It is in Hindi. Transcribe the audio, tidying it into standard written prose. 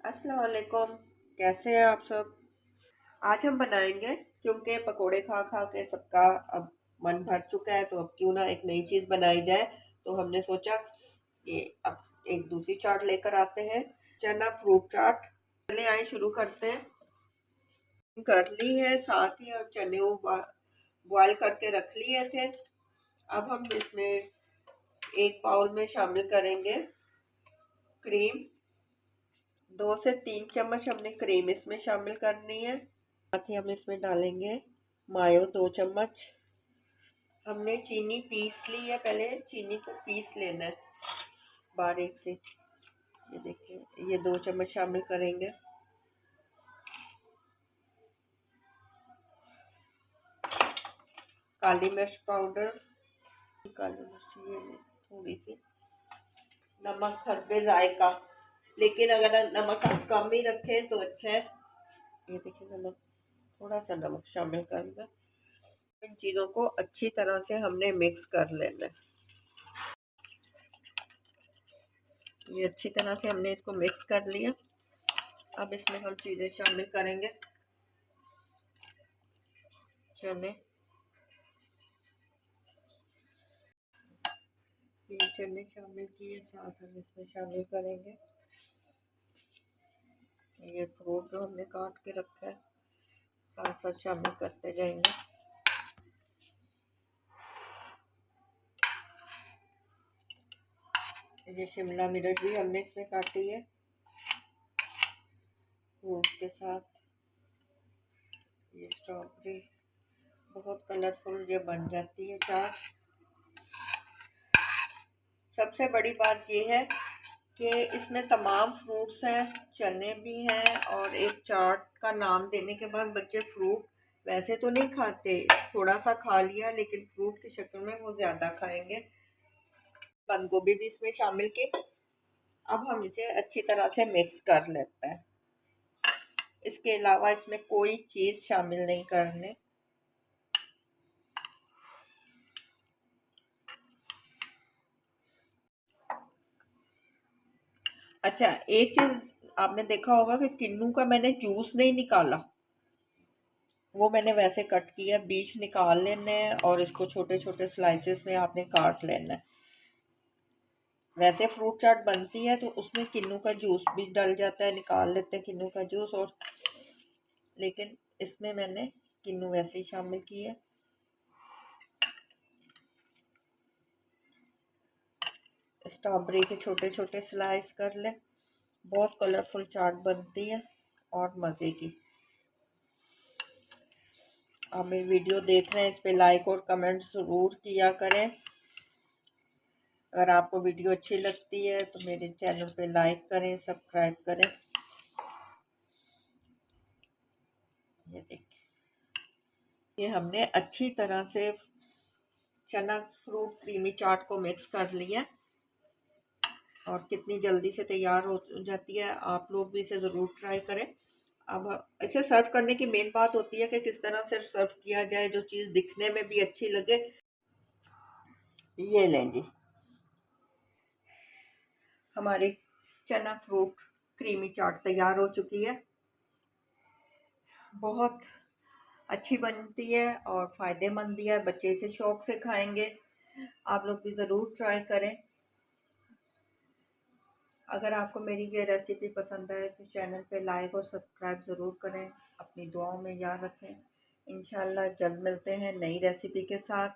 अस्सलाम वालेकुम। कैसे हैं आप सब? आज हम बनाएंगे, क्योंकि पकोड़े खा खा के सबका अब मन भर चुका है, तो अब क्यों ना एक नई चीज़ बनाई जाए। तो हमने सोचा कि अब एक दूसरी चाट लेकर आते हैं, चना फ्रूट चाट। चले आए शुरू करते हैं। कर ली है, साथ ही और चने बॉयल करके रख लिए थे। अब हम इसमें एक बाउल में शामिल करेंगे क्रीम। 2 से 3 चम्मच हमने क्रीम इसमें शामिल करनी है। साथ ही हम इसमें डालेंगे मायो 2 चम्मच। हमने चीनी पीस ली है, पहले चीनी को पीस लेना है बारीक से। ये देखिए, ये 2 चम्मच शामिल करेंगे। काली मिर्च पाउडर, काली मिर्च ये थोड़ी सी। नमक हस्बे जायका, लेकिन अगर नमक आप कम ही रखें तो अच्छा है। ये देखिए, नमक थोड़ा सा नमक शामिल करना। इन चीज़ों को अच्छी तरह से हमने मिक्स कर लेना है। ये अच्छी तरह से हमने इसको मिक्स कर लिया। अब इसमें हम चीज़ें शामिल करेंगे। चने, ये चने शामिल किए, साथ हम इसमें शामिल करेंगे ये फ्रूट जो हमने काट के रखा है, साथ साथ शामिल करते जाएंगे। ये शिमला मिर्च भी हमने इसमें काटी है फ्रूट के साथ। ये स्ट्रॉबेरी, बहुत कलरफुल ये बन जाती है चाट। सबसे बड़ी बात ये है कि इसमें तमाम फ्रूट्स हैं, चने भी हैं, और एक चाट का नाम देने के बाद बच्चे फ्रूट वैसे तो नहीं खाते, थोड़ा सा खा लिया, लेकिन फ्रूट की शक्ल में वो ज़्यादा खाएंगे। बंद गोभी भी इसमें शामिल की। अब हम इसे अच्छी तरह से मिक्स कर लेते हैं। इसके अलावा इसमें कोई चीज़ शामिल नहीं करने। अच्छा, एक चीज़ आपने देखा होगा कि किन्नू का मैंने जूस नहीं निकाला, वो मैंने वैसे कट किया। बीज निकाल लेने हैं और इसको छोटे छोटे स्लाइसेस में आपने काट लेना है। वैसे फ्रूट चाट बनती है तो उसमें किन्नू का जूस भी डल जाता है, निकाल लेते हैं किन्नू का जूस, और लेकिन इसमें मैंने किन्नू वैसे ही शामिल की है। स्ट्रॉबेरी के छोटे छोटे स्लाइस कर लें। बहुत कलरफुल चाट बनती है और मज़े की। आप मेरी वीडियो देख रहे हैं, इस पे लाइक और कमेंट ज़रूर किया करें। अगर आपको वीडियो अच्छी लगती है तो मेरे चैनल पे लाइक करें, सब्सक्राइब करें। ये देखिए, ये हमने अच्छी तरह से चना फ्रूट क्रीमी चाट को मिक्स कर लिया, और कितनी जल्दी से तैयार हो जाती है। आप लोग भी इसे ज़रूर ट्राई करें। अब इसे सर्व करने की मेन बात होती है कि किस तरह से सर्व किया जाए, जो चीज़ दिखने में भी अच्छी लगे। ये लें जी, हमारी चना फ्रूट क्रीमी चाट तैयार हो चुकी है। बहुत अच्छी बनती है और फ़ायदेमंद भी है, बच्चे इसे शौक़ से खाएंगे। आप लोग भी ज़रूर ट्राई करें। अगर आपको मेरी ये रेसिपी पसंद आए तो चैनल पे लाइक और सब्सक्राइब ज़रूर करें। अपनी दुआओं में याद रखें। इंशाल्लाह जल्द मिलते हैं नई रेसिपी के साथ।